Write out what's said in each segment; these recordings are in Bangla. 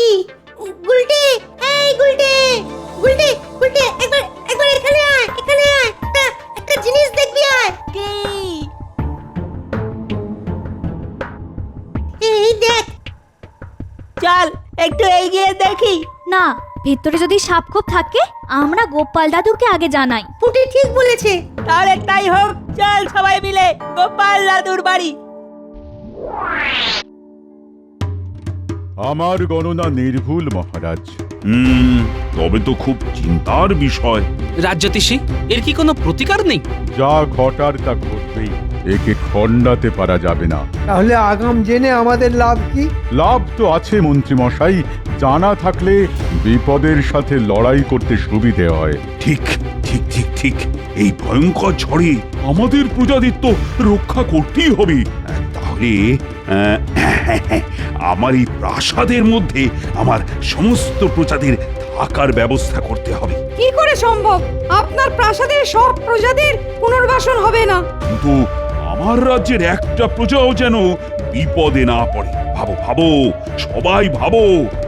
কি? গুলটে, এই গুলটে, গুলটে, গুলটে, একবার একবার এখানে আয়, এখানে আয়। একটা জিনিস দেখবি আয়। এই দেখ। চল একটু এগিয়ে দেখি। না, ভেতরে যদি সাপ খোপ থাকে আমরা গোপাল দাদুকে আগে জানাই। পুটি ঠিক বলেছে। তাহলে তাই হোক, চল সবাই মিলে গোপাল দাদুর বাড়ি। আমার গণনা নির্ভুল মহারাজ। তবে তো খুব চিন্তার বিষয়। রাজ্যতীষী, এর কি কোনো প্রতিকার নেই? যা ঘটার তা ঘটবেই, একে খণ্ডাতে পারা যাবে না। তাহলে আগাম জেনে আমাদের লাভ কি? লাভ তো আছে মন্ত্রী মশাই, জানা থাকলে বিপদের সাথে লড়াই করতে সুবিধে হয়। ঠিক ঠিক ঠিক ঠিক, এই ভয়ঙ্কর ঝড়ে আমাদের প্রজাদের তো রক্ষা করতেই হবে। তাহলে আমার এই প্রাসাদের মধ্যে আমার সমস্ত প্রজাদের থাকার ব্যবস্থা করতে হবে। কি করে সম্ভব? আপনার প্রাসাদের সব প্রজাদের পুনর্বাসন হবে না। কিন্তু আমার রাজ্যের একটা প্রজাও যেন বিপদে না পড়ে। ভাবো ভাবো, সবাই ভাবো।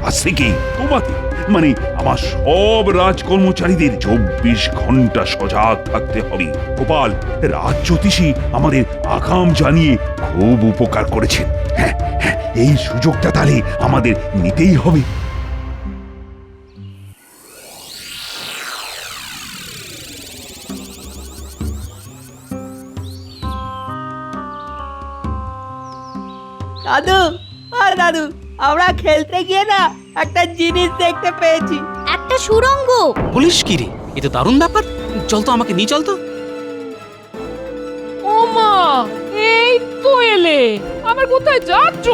আজ থেকে তোমাদের মানে আমার সব রাজকর্মচারীদের 24 ঘন্টা সজাগ থাকতে হবে। গোপাল, রাজ্যতীষী আমাদের আগাম জানিয়ে খুব উপকার করেছেন। হ্যাঁ হ্যাঁ, এই সুযোগটা তাহলে আমাদের নিতেই হবে। দাদু, আর দাদু, আমরা খেলতে গিয়ে না একটা জিনিস দেখতে পেয়েছি। একটা সুড়ঙ্গ। পুলিশ কি রে, এ তো দারুণ ব্যাপার। চল তো, আমাকে নিয়ে চল তো। ও মা, এই তো এলে। আমার কোথায় যাচ্ছ?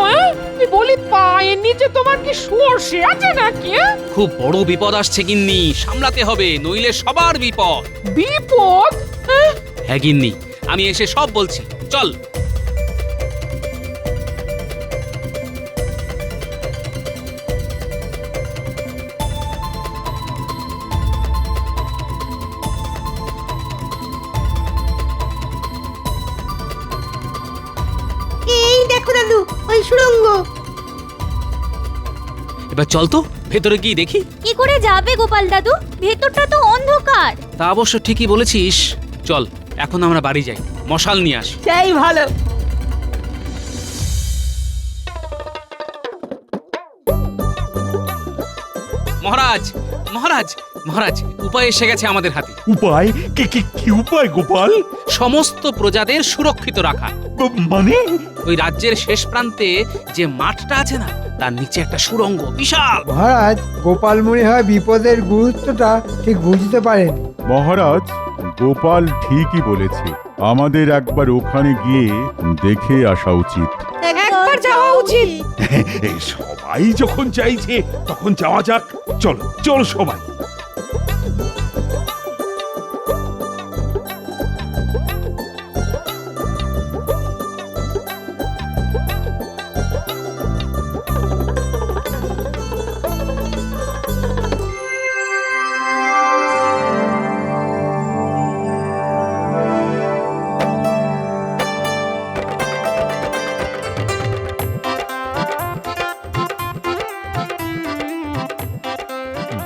আমি বলি পায়ের নিচে তোমার কি সর্ষে আছে নাকি? খুব বড় বিপদ আসছে গিন্নি, সামলাতে হবে, নইলে সবার বিপদ। বিপদ? হ্যাঁ গিন্নি, আমি এসে সব বলছি, চল। এই দেখো দাদু, ওই সুড়ঙ্গ। এবার চল তো, ভেতরে গিয়ে দেখি। কি করে যাবে গোপাল দাদু? ভেতরটা তো অন্ধকার। তা অবশ্য ঠিকই বলেছিস। চল, এখন আমরা বাড়ি যাই, মশাল নিয়ে আসি। সেই ভালো। মহারাজ, মহারাজ, মহারাজ, উপায় এসে গেছে আমাদের হাতে। উপায়? কি উপায় গোপাল? সমস্ত প্রজাদের সুরক্ষিত রাখা। মানে? ওই রাজ্যের শেষ প্রান্তে যে মাঠটা আছে না, তার নিচে একটা সুড়ঙ্গ, বিশাল। মহারাজ, গোপাল মনে হয় বিপদের গুরুত্বটা ঠিক বুঝতে পারেন। মহারাজ, গোপাল ঠিকই বলেছে, আমাদের একবার ওখানে গিয়ে দেখে আসা উচিত। একবার যাওয়া উচিত। সবাই যখন চাইছে তখন যাওয়া যাক। চলো চলো সবাই।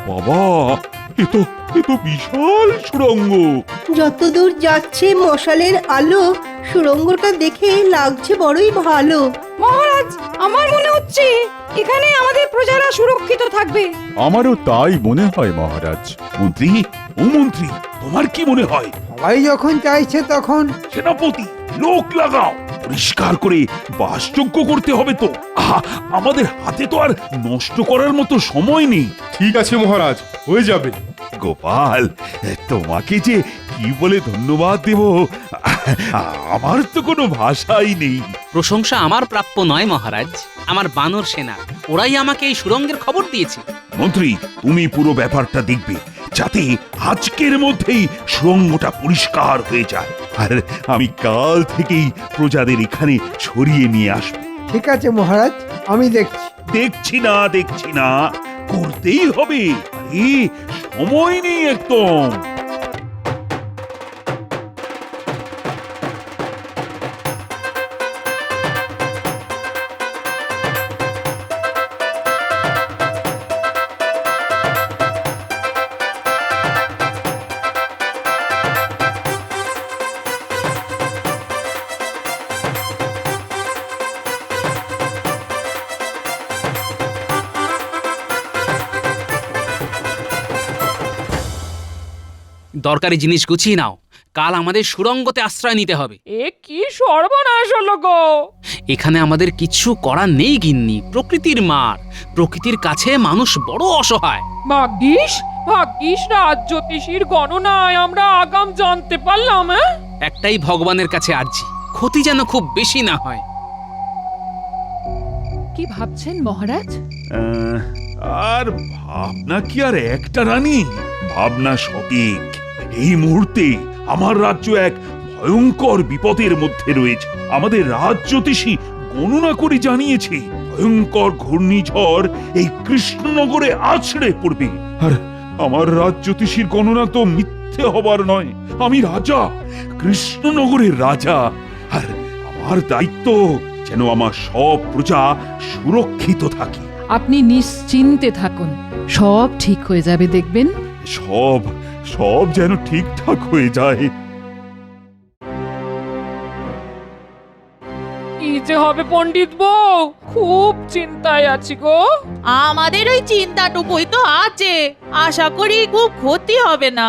বাবা, এ তো বিশাল সুড়ঙ্গ। যতদূর যাচ্ছে মশালের আলো, সুড়ঙ্গটা দেখে লাগছে বড়ই ভালো। মহারাজ, আমার মনে হচ্ছে এখানে আমাদের প্রজারা সুরক্ষিত থাকবে। আমারও তাই মনে হয় মহারাজ। মন্ত্রী, ও মন্ত্রী, তোমার কি মনে হয়? সবাই যখন চাইছে তখন সেনাপতি, লোক লাগাও, পরিষ্কার করে বাসযোগ্য করতে হবে তো। আমাদের হাতে তো আর নষ্ট করার মতো সময় নেই। ঠিক আছে মহারাজ, হয়ে যাবে। গোপাল, তোমাকে যে কি বলে ধন্যবাদ দেব, আমার তো কোনো ভাষাই নেই। প্রশংসা আমার প্রাপ্য নয় মহারাজ, আমার বানর সেনা, ওরাই আমাকে এই সুড়ঙ্গের খবর দিয়েছে। মন্ত্রী, তুমি পুরো ব্যাপারটা দেখবে, যাতে আজকের মধ্যেই সুড়ঙ্গটা পরিষ্কার হয়ে যায়। আর আমি কাল থেকেই প্রজাদের এখানে সরিয়ে নিয়ে আসবো। ঠিক আছে মহারাজ, আমি দেখছি। দেখছি না, করতেই হবে। আরে সময় নেই একদম। দরকারি জিনিস গুছিয়ে নাও, কাল আমাদের সুড়ঙ্গতে আশ্রয় নিতে হবে। এ কি সর্বনাশ হলো গো! এখানে আমাদের কিছু করার নেই গিন্নি, প্রকৃতির মার। প্রকৃতির কাছে মানুষ বড় অসহায়। ভাগ্যিস ভাগ্যিস রাজ জ্যোতিষীর গণনায় আমরা আগাম জানতে পারলাম। একটাই ভগবানের কাছে আর্জি, ক্ষতি যেন খুব বেশি না হয়। কি ভাবছেন মহারাজ? আর ভাবনা কি আর একটা রানী? ভাবনা সঠিক। এই মুহূর্তে আমার রাজ্য এক ভয়ঙ্কর বিপদের মধ্যে রয়েছে। আমাদের রাজ জ্যোতিষী গণনা করে জানিয়েছে ভয়ঙ্কর ঘূর্ণিঝড় এই কৃষ্ণনগরে আছড়ে পড়বে। আর আমার রাজ জ্যোতিষীর গণনা তো মিথ্যে হবার নয়। আমি রাজা, কৃষ্ণনগরের রাজা, আর আমার দায়িত্ব যেন আমার সব প্রজা সুরক্ষিত থাকে। আপনি নিশ্চিন্তে থাকুন, সব ঠিক হয়ে যাবে দেখবেন। সব সব যেন ঠিকঠাক হয়ে যায়। কি যে হবে পণ্ডিত বউ, খুব চিন্তায় আছি গো। আমাদের ওই চিন্তাটুকুই তো আছে, আশা করি খুব ক্ষতি হবে না।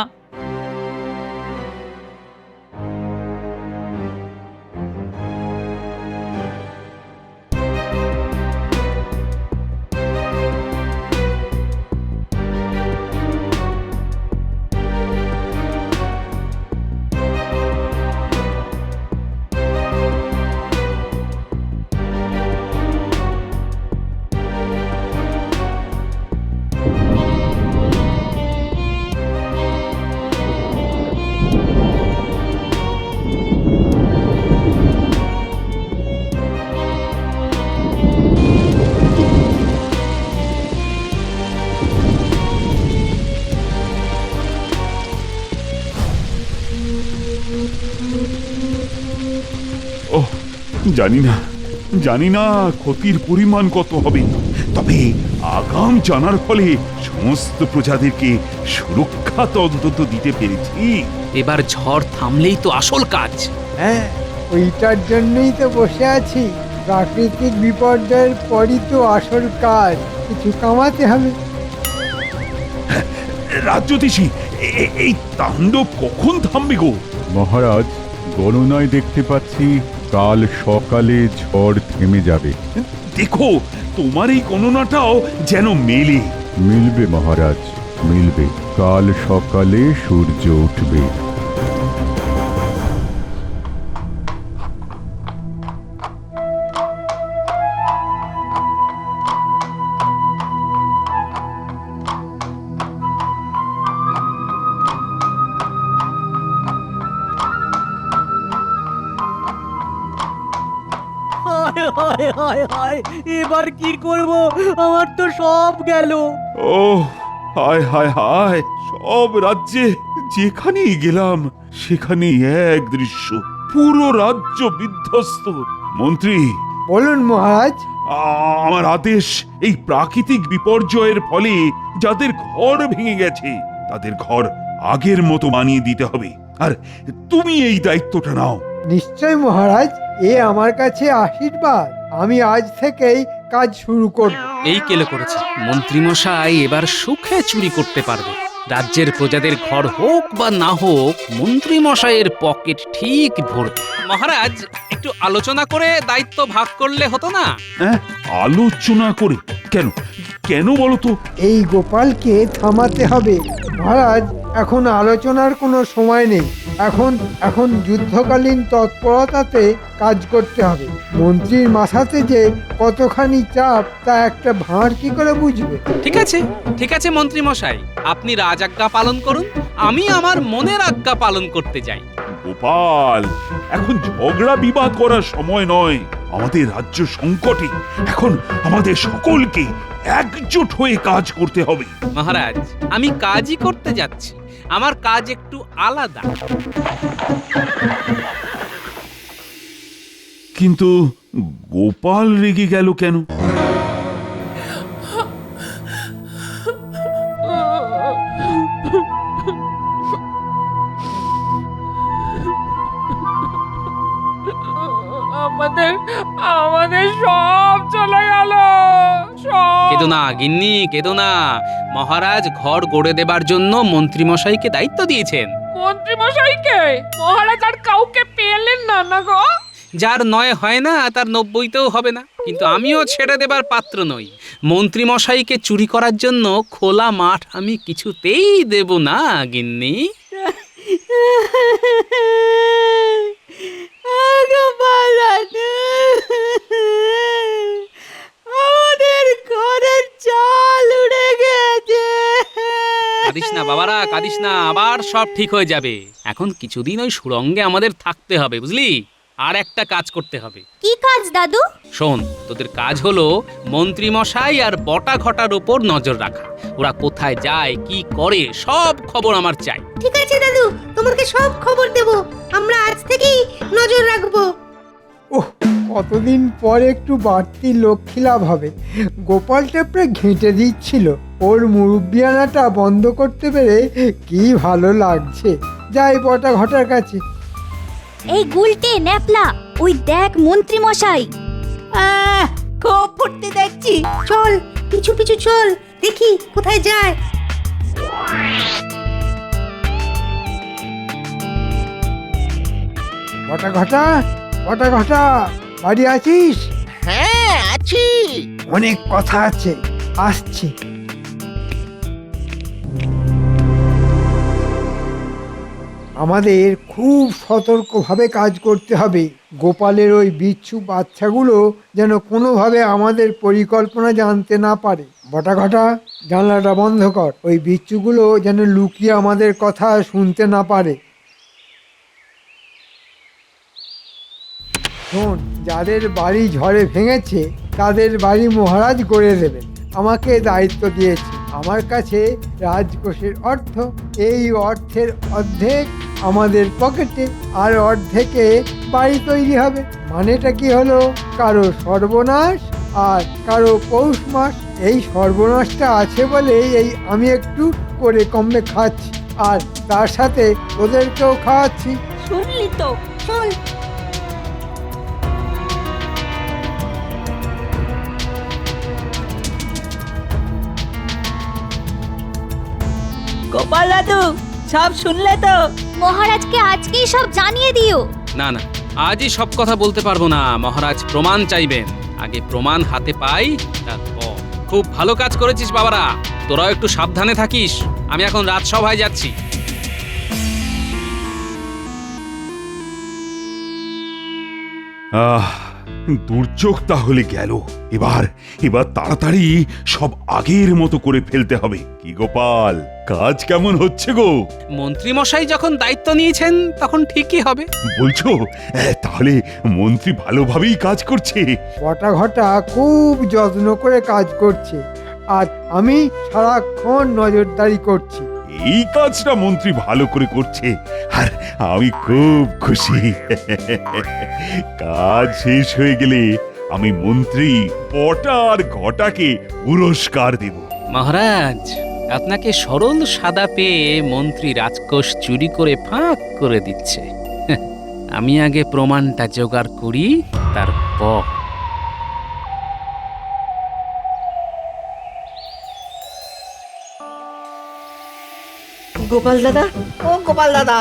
ওহ, জানি না ক্ষতির পরিমাণ কত হবে, তবে আগাম জানার ফলে সমস্ত প্রজাদেরকে সুরক্ষা তো অন্তত দিতে পেরেছি। এবার ঝড় থামলেই তো আসল কাজ। হ্যাঁ, ওইটার জন্যই তো বসে আছি। প্রাকৃতিক বিপর্যয়ের পরই তো আসল কাজ, কিছু কামাতে হবে। রাজ্যতীশী, এই তাণ্ডব কখন থামবে গো? মহারাজ, গণনায় দেখতে পাচ্ছি কাল সকালে ঝড় থেমে যাবে। দেখো, তোমার এই গণনাটাও যেন মেলে। মিলবে মহারাজ, মিলবে। কাল সকালে সূর্য উঠবে। এবার কি করব? আমার তো সব গেল। ও হায় হায় হায়, সব রাজ্যে যেখানেই গেলাম সেখানেই এক দৃশ্য, পুরো রাজ্য বিধ্বস্ত। মন্ত্রী, বলুন মহারাজ। আমার আদেশ, এই প্রাকৃতিক বিপর্যয়ের ফলে যাদের ঘর ভেঙে গেছে তাদের ঘর আগের মতো বানিয়ে দিতে হবে। আর তুমি এই দায়িত্বটা নাও। নিশ্চয় মহারাজ, এ আমার কাছে আশীর্বাদ। আমি আজ থেকেই কাজ শুরু করব। এই কেলে করেছে মন্ত্রীমশাই, এবার সুখে চুরি করতে পারবে। রাজ্যের প্রজাদের ঘর হোক বা না হোক, মন্ত্রীমশাইয়ের পকেট ঠিক ভরবে। মহারাজ, একটু আলোচনা করে দায়িত্ব ভাগ করলে হতো না? হ্যাঁ, আলোচনা করে? কেন কেন বলো তো? এই গোপালকে থামাতে হবে মহারাজ। এখন আলোচনার কোনো সময় নেই। এখন যুদ্ধকালীন তৎপরতাতে কাজ করতে হবে। মন্ত্রীর মাথাতে যে কতখানি চাপ তা একটা ভাঁড় কি করে বুঝবে? ঠিক আছে মন্ত্রীমশাই, আপনি রাজাজ্ঞা পালন করুন, আমি আমার মনের আজ্ঞা পালন করতে যাই। গোপাল, এখন ঝগড়া বিবাদ করার সময় নয়। আমাদের রাজ্য সংকটে, এখন আমাদের সকলকে একজোট হয়ে কাজ করতে হবে। মহারাজ, আমি কাজই করতে যাচ্ছি, আমার কাজ একটু আলাদা। কিন্তু গোপাল রেগে গেল কেন? আমাদের সব চলে গেল, সব। কেঁদো না গিন্নি, কেঁদো না। মহারাজ ঘর গড়ে দেবার জন্য মন্ত্রীমশাইকে দায়িত্ব দিয়েছেন। মন্ত্রী মশাইকে মহারাজ আর কাউকে পেলেন না না গো? যার 9 হয় না তার 90তেও হবে না, কিন্তু আমিও ছেড়ে দেবার পাত্র নই। মন্ত্রীমশাইকে চুরি করার জন্য খোলা মাঠ আমি কিছুতেই দেব না গিন্নি। গোপাল দাদু, আমাদের ঘরের চাল উড়ে গেছে। কাঁদিস না বাবারা, কাঁদিস না, আবার সব ঠিক হয়ে যাবে। এখন কিছুদিন ওই সুড়ঙ্গে আমাদের থাকতে হবে, বুঝলি? আর একটা কাজ করতে হবে। কি কাজ দাদু? শোন, তোদের কাজ হলো মন্ত্রীমশাই আর বটা ঘটার উপর নজর রাখা। ওরা কোথায় যায়, কি করে, সব খবর আমার চাই। ঠিক আছে দাদু, তোমাকে সব খবর দেব। আমরা আজ থেকেই নজর রাখবো। ওহ, কতদিন পর একটু বাড়তি লক্ষ্মী লাভ হবে। গোপাল টেপড়ে ঘেঁটে দিচ্ছিল, ওর মুরব্বিয়ানাটা বন্ধ করতে পেরে কি ভালো লাগছে। যাই বটা ঘটার কাছে। এই গুলটে ন্যাপলা, ওই দেখ মন্ত্রী মশাই। খুব ফুর্তি দেখছি। চল পিছু পিছু চল, দেখি কোথায় যায়। বটা ঘটা, বটা ঘটা, বাড়ি আছিস? হ্যাঁ আছি। অনেক কথা আছে, আসছি। আমাদের খুব সতর্কভাবে কাজ করতে হবে। গোপালের ওই বিচ্ছু বাচ্চাগুলো যেন কোনোভাবে আমাদের পরিকল্পনা জানতে না পারে। বটা ঘটা, জানলাটা বন্ধ কর। ওই বিচ্ছুগুলো যেন লুকিয়ে আমাদের কথা শুনতে না পারে। শোন, যাদের বাড়ি ঝড়ে ভেঙেছে তাদের বাড়ি মহারাজ গড়ে দেবেন। আমাকে দায়িত্ব দিয়েছে। আমার কাছে রাজকোষের অর্থ, এই অর্থের অর্ধেক আমাদের পকেটে, আর অর্ধেকে বাড়ি তৈরি হবে। মানেটা কি হলো? কারো সর্বনাশ আর কারো পৌষ মাস। এই সর্বনাশটা আছে বলেই এই আমি একটু করে কমে খাচ্ছি, আর তার সাথে ওদেরকেও খাওয়াচ্ছি। শুনলি তো? চল। গোপাল দাদু, সব শুনলে তো? মহারাজকে আজকেই সব জানিয়ে দিও। না না, আজই সব কথা বলতে পারবো না। মহারাজ প্রমাণ চাইবেন। আগে প্রমাণ হাতে পাই, তারপর। খুব ভালো কাজ করেছিস বাবারা, তোরাও একটু সাবধানে থাকিস। আমি এখন রাজসভায় যাচ্ছি। দুর্যোগ তাহলে গেল। এবার এবার তাড়াতাড়ি সব আগের মতো করে ফেলতে হবে। কি গোপাল, কাজ কেমন হচ্ছে গো? মন্ত্রীমশাই যখন দায়িত্ব নিয়েছেন তখন ঠিকই হবে। বলছো তাহলে মন্ত্রী ভালোভাবেই কাজ করছে? বটা ঘটা খুব যত্ন করে কাজ করছে, আর আমি সারাক্ষণ নজরদারি করছি। এই কাজটা মন্ত্রী ভালো করে করছে, আর আমি খুব খুশি। কাজ শেষ হয়ে গেলে আমি মন্ত্রী বটা আর ঘটাকে পুরস্কার দেব। মহারাজ, আপনাকে সরল সাদা পেয়ে মন্ত্রী রাজকোষ চুরি করে ফাঁক করে দিচ্ছে। আমি আগে প্রমাণটা জোগাড় করি, তারপর। গোপাল দাদা, ও গোপাল দাদা,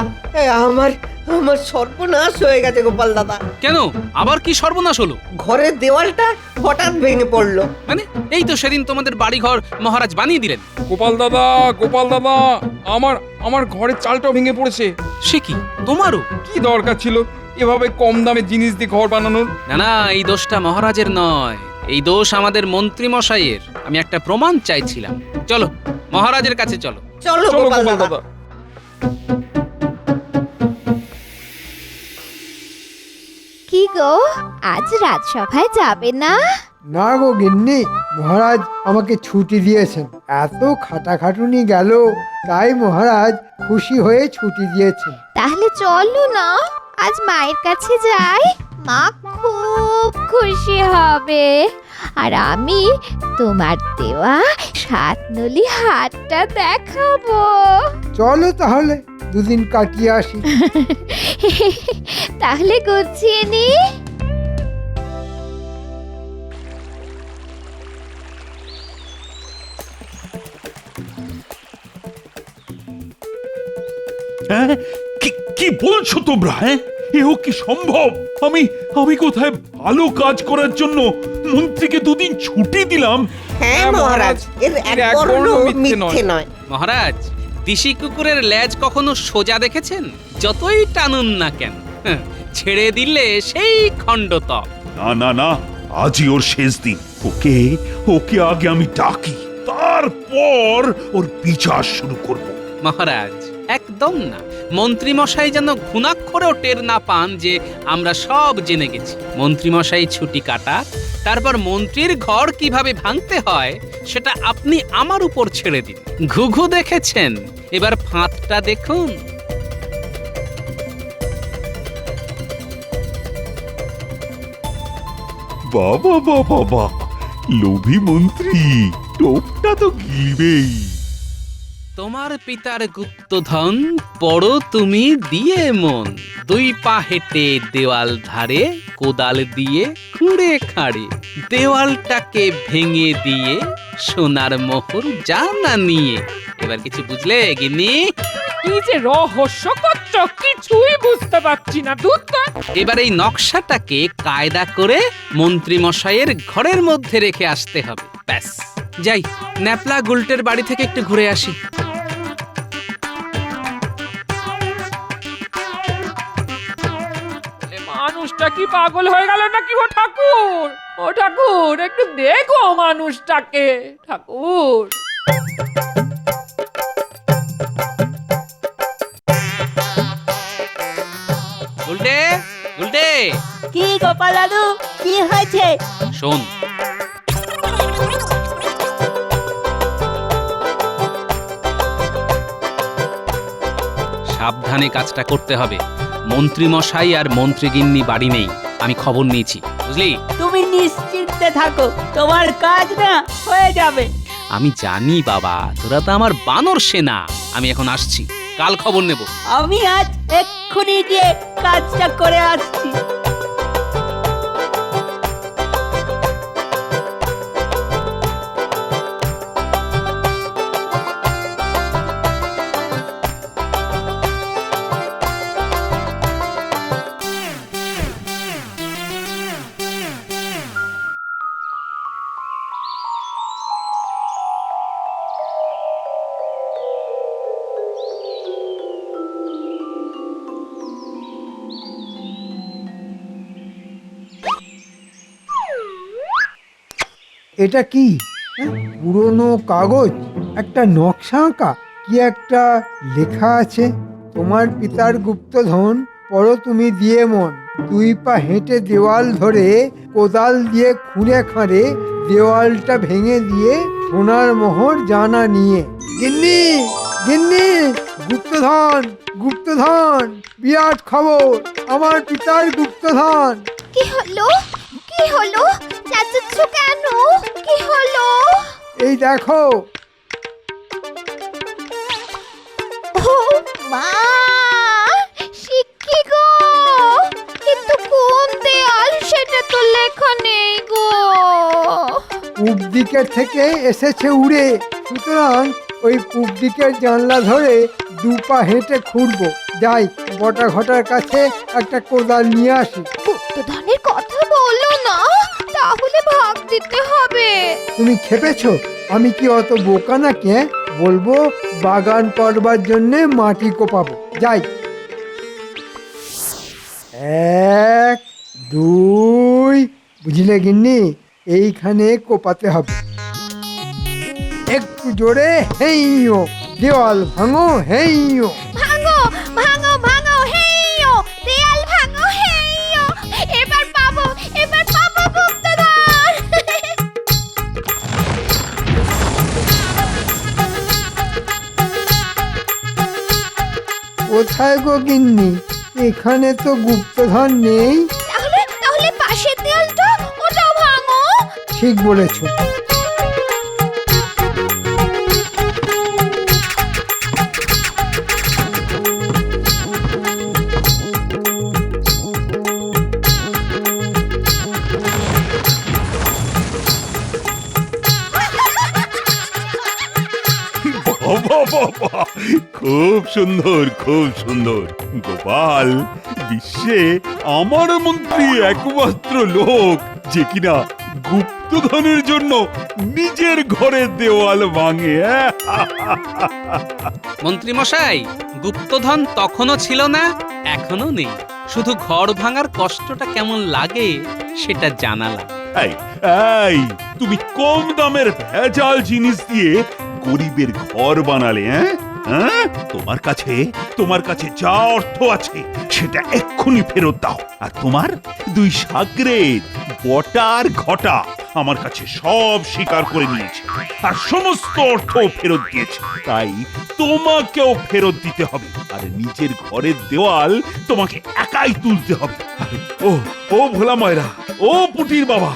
আমার আমার সর্বনাশ হয়ে গেছে গোপাল দাদা। কেন, আবার কি সর্বনাশ হলো? ঘরের দেওয়ালটা হঠাৎ ভেঙে পড়লো। মানে এই তো সেদিন তোমাদের বাড়িঘর মহারাজ বানিয়ে দিলেন। গোপাল দাদা, গোপাল দাদা, আমার আমার ঘরের চালটাও ভেঙে পড়েছে। সে কি, তোমারও? কি দরকার ছিল এভাবে কম দামে জিনিস দিয়ে ঘর বানানোর? না না, এই দোষটা মহারাজের নয়, এই দোষ আমাদের মন্ত্রী মশাইয়ের। আমি একটা প্রমাণ চাইছিলাম। চলো মহারাজের কাছে চলো। চলো চলো গোপাল গোপাল দাদা। দাদা। কি গো, আজ রাজসভায় যাবে না? না গো গিন্নি, মহারাজ আমাকে ছুটি দিয়েছেন। এত খাটাখাটুনি গেল, তাই মহারাজ খুশি হয়ে ছুটি দিয়েছেন। তাহলে চলো না, আজ মায়ের কাছে যাই। মা খুব খুশি হবে, আর আমি তোমার দেওয়া 7 নলি হাতটা দেখাবো। চলো তাহলে দুদিন কাটিয়ে আসি। তাহলে গুছিয়ে নি। হ্যাঁ, কি বলছো তোমরা? হ্যাঁ, এও কি সম্ভব? আমি কোথায় ভালো কাজ করার জন্য মন্ত্রীকে দুদিন ছুটি দিলাম। হ্যাঁ মহারাজ, এর এক বর্ণ মিথ্যে নয়। মহারাজ, দিশি কুকুরের লেজ কখনো সোজা দেখেছেন? যতই টানুন না কেন, ছেড়ে দিলে সেই খণ্ডত। না না না, আজই ওর শেষ দিন। ওকে আগে আমি ডাকি, তারপর ওর বিচার শুরু করব। মহারাজ, একদম না। মন্ত্রীমশাই যেন ঘুণাক্ষরেও টের না পান যে আমরা সব জেনে গেছি। মন্ত্রীমশাই ছুটি কাটা, তারপর মন্ত্রীর ঘর কিভাবে ভাঙতে হয় সেটা আপনি আমার উপর ছেড়ে দিন। ঘুঘু দেখেছেন, এবার ফাঁদটা দেখুন। বাবা বাবা বাবা, লোভী মন্ত্রী, টোপটা তো গিলবেই। তোমার পিতার গুপ্তধন পড়ো তুমি দিয়ে মন। 2 পা হেঁটে দেওয়াল ধারে, কোদাল দিয়ে খুঁড়ে খাড়ে, দেওয়ালটাকে ভেঙে দিয়ে সোনার মোহর জানা নিয়ে। এবার কিছু বুঝলে গিন্নি? কি যে রহস্য করছো, কিছুই বুঝতে পারছি না। এবার এই নকশাটাকে কায়দা করে মন্ত্রী মশাইয়ের ঘরের মধ্যে রেখে আসতে হবে। ব্যাস, যাই ন্যাপলা গুলটের বাড়ি থেকে একটু ঘুরে আসি। মানুষটা কি পাগল হয়ে গেল নাকি? ও ঠাকুর, ও ঠাকুর, একটু দেখো মানুষটাকে। ঠাকুর, গুলটে, গুলটে, কি গোপাল দাদু, কি হয়েছে? শোন, সাবধানে কাজটা করতে হবে। মন্ত্রী মশাই আর মন্ত্রীগিন্নি বাড়ি নেই, আমি খবর নিয়েছি, বুঝলি? তুমি নিশ্চিন্তে থাকো, তোমার কাজ না হয়ে যাবে। আমি জানি বাবা, তোরা তো আমার বানর সেনা। আমি এখন আসছি, কাল খবর নেব। আমি আজ এক্ষুনি গিয়ে কাজটা করে আসছি। এটা কি? পুরনো কাগজ, একটা নকশা আঁকা, কি একটা লেখা আছে। তোমার পিতার গুপ্তধন পড়ো তুমি দিয়ে মন। 2 পা হেঁটে দেওয়াল ধরে, কোদাল দিয়ে খুঁড়ে খাঁড়ে, দেওয়ালটা ভেঙে দিয়ে সোনার মোহর জানা নিয়ে। গিন্নি, গিন্নি, গুপ্তধন, গুপ্তধন, বিরাট খবর, আমার পিতার গুপ্তধন। কি হলো? কি হলো? চাচাচ্ছ কেন? কি হলো? এই দেখো। ও মা, শিক্ষি গো, কিন্তু কোন দেয়াল সেটা তো লেখা নেই গো। পূব দিকের থেকে এসেছে উড়ে, সুতরাং ওই পূব দিকের জানলা ধরে 2 পা হেঁটে খুঁড়বো। যাই বটা ঘটার কাছে একটা কোদাল নিয়ে আসি। গুপ্তধনের কথা বলো না, তাহলে ভাগ দিতে হবে। তুমি খেপেছো? আমি কি অত বোকা নাকি? বলবো বাগান করবার জন্যে মাটি কোপাবো। যাই, 1 2, বুঝলে গিন্নি, এইখানে কোপাতে হবে। একটু জোরে, হেইও, দেওয়াল ভাঙো, হেইও। ভাঙো, ভাঙো, ভাঙো, হেইও, দেয়াল ভাঙো, হেইও। এবার পাবো, এবার পাবো গুপ্তধন। কোথায় গো গিন্নি? এখানে তো গুপ্তধন নেই। তাহলে পাশের দেয়ালটা, ওটাও ভাঙো। ঠিক বলেছো। বাবা বাবা, খুব সুন্দর, খুব সুন্দর। গোপাল বিশ্বে আমার মন্ত্রী একমাত্র লোক যে কিনা গুপ্তধনের জন্য নিজের ঘরের দেওয়াল ভাঙে। মন্ত্রীমশাই, গুপ্তধন তখনও ছিল না, এখনো নেই। শুধু ঘর ভাঙার কষ্টটা কেমন লাগে সেটা জানালাম। এই এই, তুমি কম দামের ভেজাল জিনিস দিয়ে গরিবের ঘর বানালে, হ্যাঁ? তোমার কাছে যা অর্থ আছে সেটা এক্ষুনি ফেরত দাও। আর তোমার দুই সাগরেদ বটা আর ঘটা আমার কাছে সব স্বীকার করে নিয়েছে আর সমস্ত অর্থ ফেরত দিয়েছে। তাই তোমাকেও ফেরত দিতে হবে। আর নিজের ঘরের দেওয়াল তোমাকে একাই তুলতে হবে। আরে, ও ভোলা ময়রা, ও পুটির বাবা,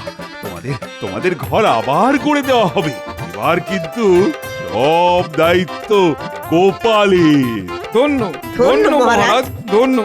তোমাদের ঘর আবার করে দেওয়া হবে। এবার কিন্তু সব দায়িত্ব গোপালের। ধন্য ধন্য ধন্য মহারাজ। মহারাজ, ধন্য।